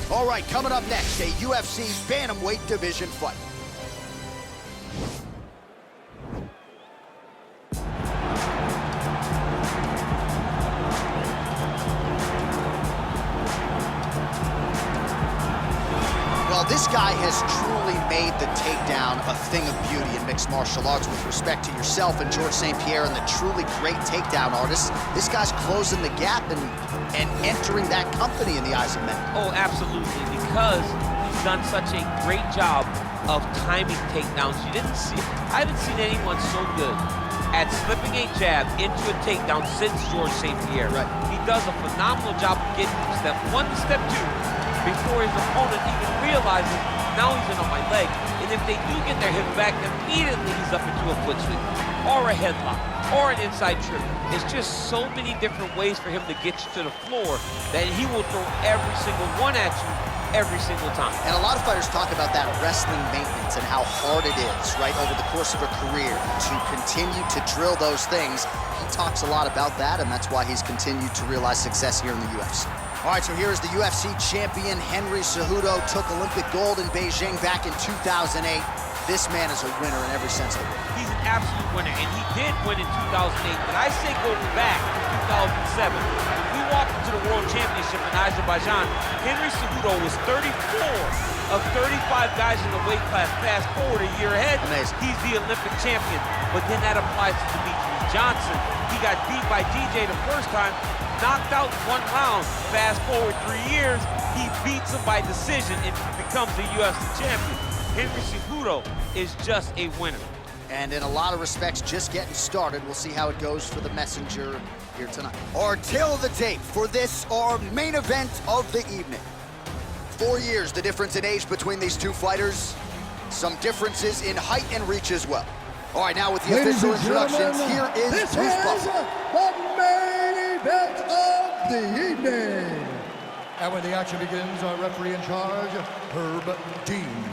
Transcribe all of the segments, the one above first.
All right, coming up next, a UFC Bantamweight division fight. Well, this guy has truly made the takedown a thing of beauty in mixed martial arts. With respect to yourself and George St. Pierre and the truly great takedown artists, this guy's closing the gap and entering that company in the eyes of many. Oh, absolutely, because he's done such a great job of timing takedowns. I haven't seen anyone so good at slipping a jab into a takedown since George St. Pierre. Right. He does a phenomenal job of getting from step one to step two before his opponent even realizes now he's in on my leg. And if they do get their hip back, immediately he's up into a foot sweep or a headlock or an inside trip. It's just so many different ways for him to get you to the floor that he will throw every single one at you every single time. And a lot of fighters talk about that wrestling maintenance and how hard it is, right, over the course of a career to continue to drill those things. He talks a lot about that, and that's why he's continued to realize success here in the UFC. All right, so here is the UFC champion, Henry Cejudo, took Olympic gold in Beijing back in 2008. This man is a winner in every sense of the word. He's an absolute winner, and he did win in 2008, but I say go back to 2007. When we walked into the World Championship in Azerbaijan, Henry Cejudo was 34 of 35 guys in the weight class. Fast forward a year ahead, Amazing. He's the Olympic champion, but then that applies to Demetrius Johnson. He got beat by DJ the first time, knocked out in one round. Fast forward 3 years, he beats him by decision and becomes the UFC champion. Henry Cejudo is just a winner. And in a lot of respects, just getting started. We'll see how it goes for the messenger here tonight. Our tail of the tape for this, our main event of the evening. 4 years, the difference in age between these two fighters. Some differences in height and reach as well. All right, now with the official introductions, here is this Bruce is Buffer. the main event of the evening. And when the action begins, our referee in charge, Herb Dean.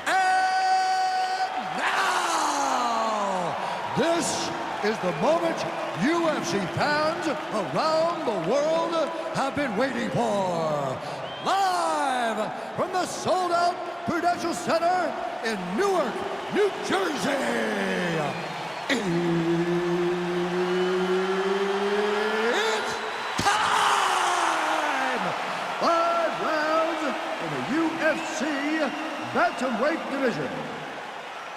And now, this is the moment UFC fans around the world have been waiting for. Live from the sold-out Prudential Center in Newark, New Jersey. It's time! 5 rounds in the UFC Bantamweight division.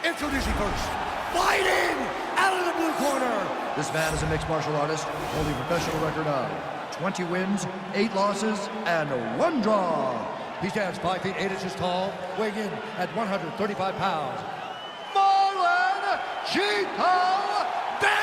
Introducing first, fighting out of the blue corner. This man is a mixed martial artist, holding a professional record of 20 wins, 8 losses, and 1 draw. He stands 5 feet 8 inches tall, weighing in at 135 pounds. Marlon Vera!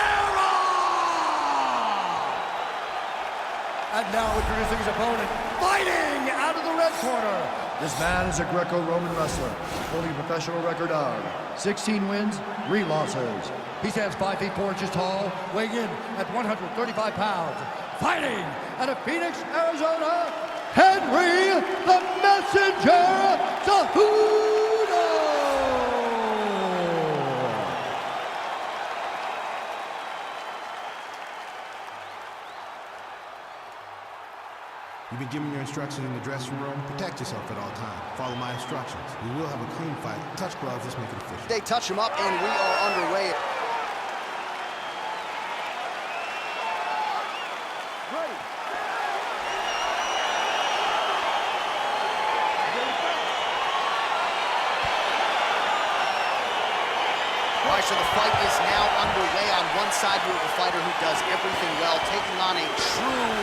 And now introducing his opponent, fighting out of the red corner. This man is a Greco-Roman wrestler, holding a professional record of 16 wins, 3 losses. He stands 5 feet 4 inches tall, weighing in at 135 pounds. Fighting out of Phoenix, Arizona, Henry the Messenger Cejudo! You've been given your instructions in the dressing room. Protect yourself at all times. Follow my instructions. We will have a clean fight. Touch gloves, let's make it official. They touch him up, and we are underway. All right, so the fight is now underway. On one side, you have a fighter who does everything well, taking on a true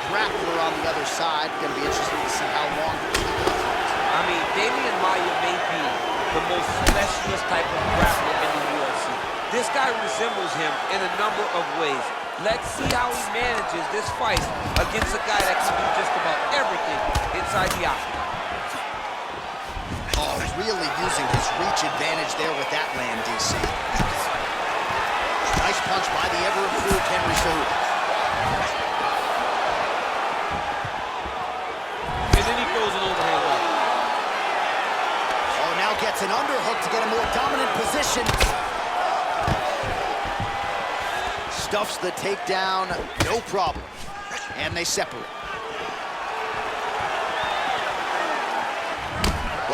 grappler on the other side. Going to be interesting to see how long. I mean, Demian may be the most specialist type of grappler in the UFC. This guy resembles him in a number of ways. Let's see how he manages this fight against a guy that can do just about everything inside the octagon. Oh, really using his reach advantage there with that land, DC. Nice punch by the ever-improved Henry Cejudo. And then he throws an overhand right. Oh, now gets an underhook to get a more dominant position. Stuffs the takedown, no problem. And they separate.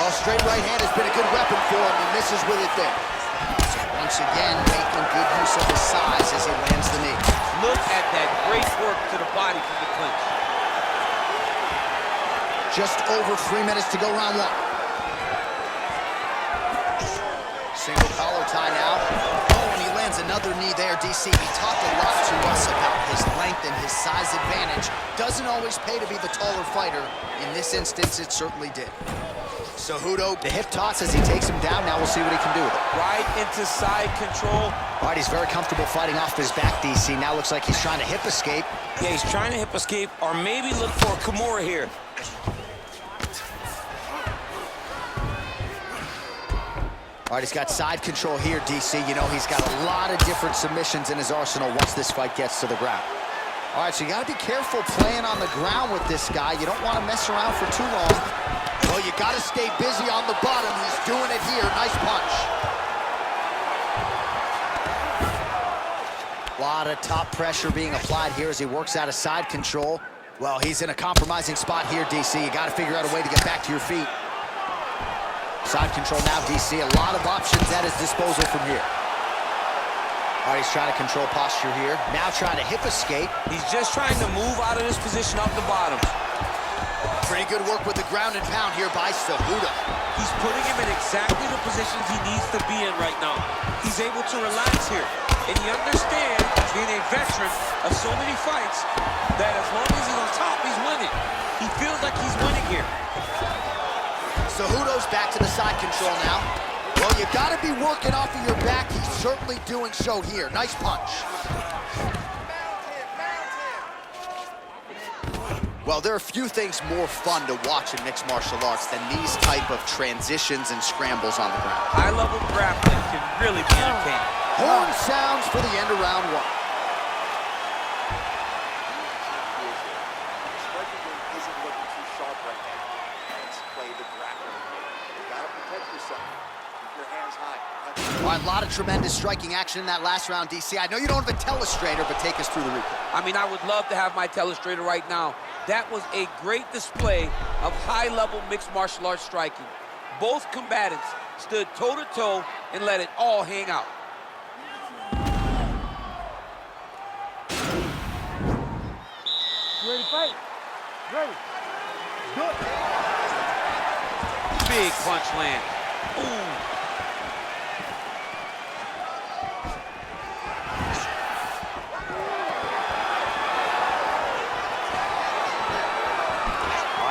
Well, straight right hand has been a good weapon for him. He misses with it there. So once again, making good use of his size as he lands the knee. Look at that great work to the body from the clinch. Just over 3 minutes to go, round one. Single collar tie now. Oh, and he lands another knee there, DC. He talked a lot to us about his length and his size advantage. Doesn't always pay to be the taller fighter. In this instance, it certainly did. Cejudo, the hip toss as he takes him down. Now we'll see what he can do with it. Right into side control. All right, he's very comfortable fighting off his back, DC. Now looks like he's trying to hip escape. Yeah, he's trying to hip escape or maybe look for a Kimura here. All right, he's got side control here, DC. You know, he's got a lot of different submissions in his arsenal once this fight gets to the ground. All right, so you got to be careful playing on the ground with this guy. You don't want to mess around for too long. Well, you got to stay busy on the bottom. He's doing it here. Nice punch. A lot of top pressure being applied here as he works out of side control. Well, he's in a compromising spot here, DC. You got to figure out a way to get back to your feet. Side control now, DC. A lot of options at his disposal from here. All right, he's trying to control posture here. Now trying to hip escape. He's just trying to move out of this position off the bottom. Pretty good work with the ground and pound here by Cejudo. He's putting him in exactly the positions he needs to be in right now. He's able to relax here. And he understands, being a veteran of so many fights, that as long as he's on top, he's winning. He feels like he's winning here. Cejudo's back to the side control now. Well, you got to be working off of your back. He's certainly doing so here. Nice punch. Well, there are few things more fun to watch in mixed martial arts than these type of transitions and scrambles on the ground. High-level grappling can really be entertaining. Horn sounds for the end of round one. All right, a lot of tremendous striking action in that last round, DC. I know you don't have a telestrator, but take us through the replay. I mean, I would love to have my telestrator right now. That was a great display of high-level mixed martial arts striking. Both combatants stood toe-to-toe and let it all hang out. Ready to fight? Ready. Good. Big punch land. Ooh.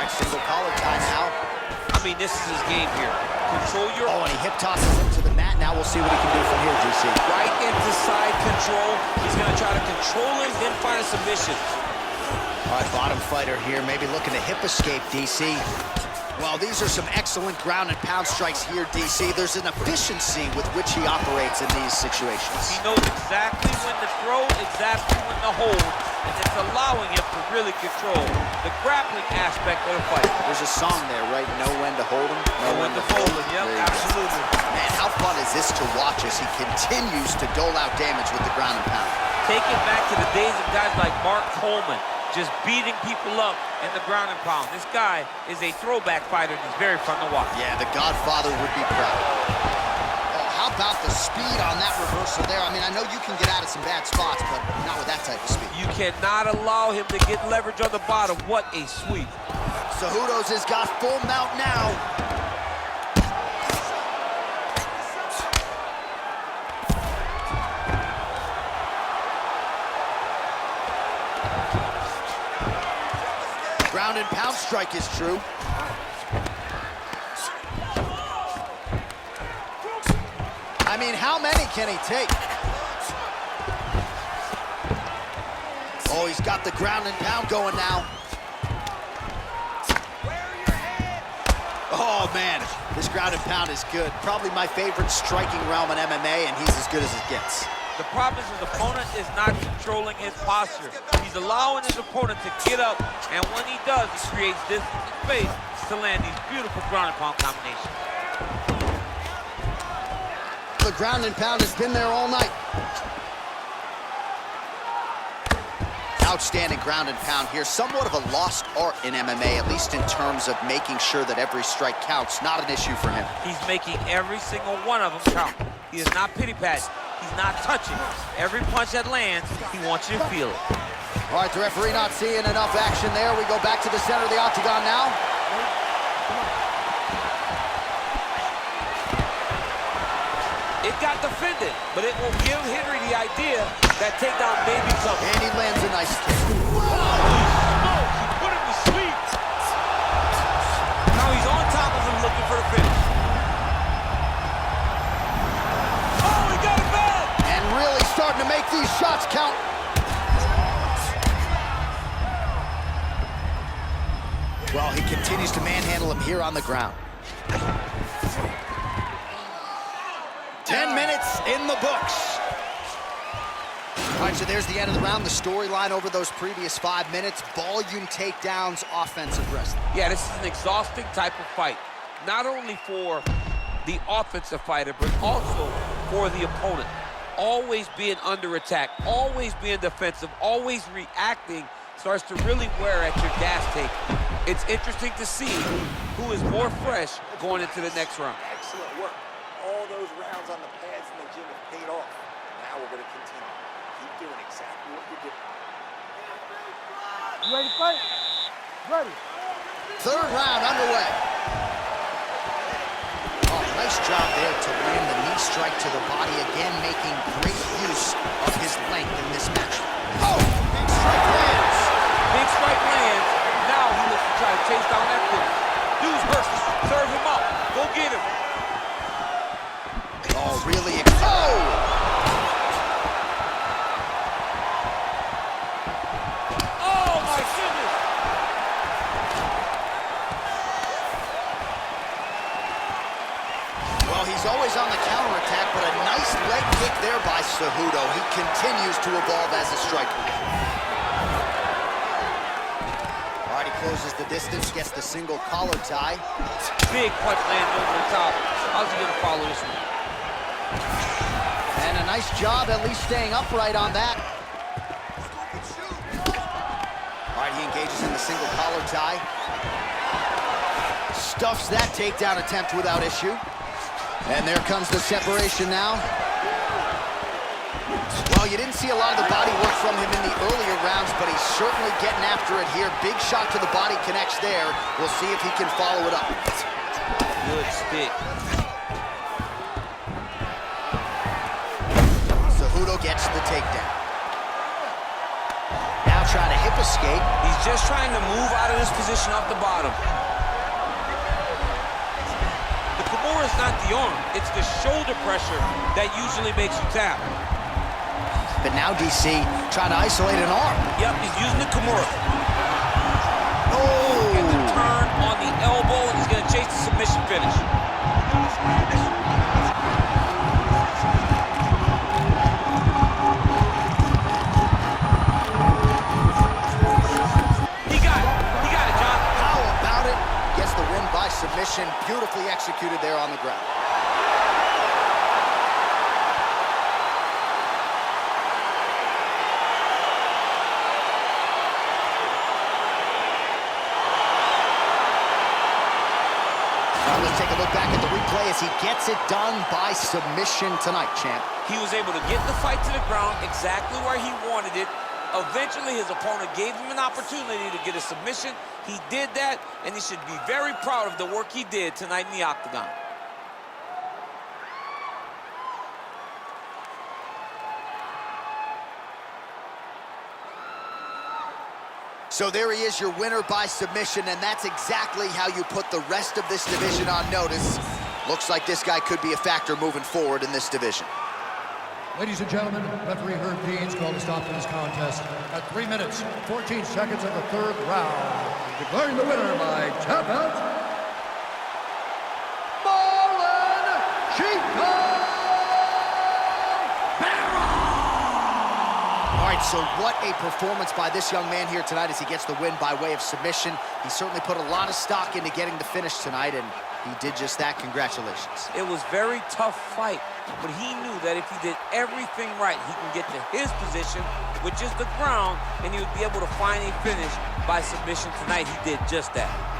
Single collar tie now. I mean, this is his game here. Control your... Oh, and he hip tosses him to the mat. Now we'll see what he can do from here, DC. Right into side control. He's going to try to control him, then find a submission. All right, bottom fighter here, maybe looking to hip escape, DC. Well, these are some excellent ground and pound strikes here, DC. There's an efficiency with which he operates in these situations. He knows exactly when to throw, exactly when to hold, and it's allowing him to really control the grappling aspect of the fight. There's a song there, right? Know when to hold him, know when to fold him. Yep, absolutely. Man, how fun is this to watch as he continues to dole out damage with the ground and pound? Take it back to the days of guys like Mark Coleman, just beating people up in the ground and pound. This guy is a throwback fighter, and he's very fun to watch. Yeah, the Godfather would be proud. Oh, how about the speed on that reversal there? I mean, I know you can get out of some bad spots, but not with that type of speed. You cannot allow him to get leverage on the bottom. What a sweep. Cejudo's has got full mount now. Ground and pound strike is true. I mean, how many can he take? Oh, he's got the ground and pound going now. Oh, man, this ground and pound is good. Probably my favorite striking realm in MMA, and he's as good as it gets. The problem is his opponent is not controlling his posture. He's allowing his opponent to get up, and when he does, he creates distance and space to land these beautiful ground and pound combinations. The ground and pound has been there all night. Outstanding ground and pound here. Somewhat of a lost art in MMA, at least in terms of making sure that every strike counts. Not an issue for him. He's making every single one of them count. He is not pity-patting. He's not touching. Every punch that lands, he wants you to feel it. All right, the referee not seeing enough action there. We go back to the center of the octagon now. It got defended, but it will give Henry the idea that takedown may be coming. And he lands a nice kick. He put him to sleep. Now he's on top of him looking for the finish. Oh, he got it back! And really starting to make these shots count. Well, he continues to manhandle him here on the ground. 10 minutes in the books. All right, so there's the end of the round. The storyline over those previous 5 minutes, volume takedowns, offensive wrestling. Yeah, this is an exhausting type of fight. Not only for the offensive fighter, but also for the opponent. Always being under attack, always being defensive, always reacting starts to really wear at your gas tank. It's interesting to see who is more fresh going into the next round. Excellent work. All those rounds on the pads in the gym have paid off. Now we're going to continue. Keep doing exactly what you're doing. You ready to fight? Ready. Third round underway. Oh, nice job there to land the knee strike to the body, again making great use of his length in this match. Oh, big strike lands. Big strike lands. Now he looks to try to chase down that finish. Dude's hurt. Serve him up. Go get him. Oh, really? Oh! Oh, my goodness. Well, he's always on the counterattack, but a nice leg kick there by Cejudo. He continues to evolve as a striker. All right, he closes the distance, gets the single collar tie. Big punch lands over the top. How's he going to follow this one? And a nice job at least staying upright on that. All right, he engages in the single collar tie. Stuffs that takedown attempt without issue. And there comes the separation now. Well, you didn't see a lot of the body work from him in the earlier rounds, but he's certainly getting after it here. Big shot to the body connects there. We'll see if he can follow it up. Good stick. Cejudo gets the takedown. Now trying to hip escape. He's just trying to move out of this position off the bottom. The Kimura is not the arm. It's the shoulder pressure that usually makes you tap. But now DC trying to isolate an arm. Yep, he's using the Kimura. Oh! Get the turn on the elbow, and he's going to chase the submission finish. He got it. He got it, John. How about it? Gets the win by submission. Beautifully executed there on the ground. Let's take a look back at the replay as he gets it done by submission tonight, champ. He was able to get the fight to the ground exactly where he wanted it. Eventually, his opponent gave him an opportunity to get a submission. He did that, and he should be very proud of the work he did tonight in the octagon. So there he is, your winner by submission, and that's exactly how you put the rest of this division on notice. Looks like this guy could be a factor moving forward in this division. Ladies and gentlemen, referee Herb Dean's called a stop to this contest at 3 minutes, 14 seconds of the third round. Declaring the winner by tap out, Marlon Chico! All right, so what a performance by this young man here tonight as he gets the win by way of submission. He certainly put a lot of stock into getting the finish tonight, and he did just that. Congratulations. It was a very tough fight, but he knew that if he did everything right, he can get to his position which is the ground, and he would be able to find a finish by submission tonight. He did just that.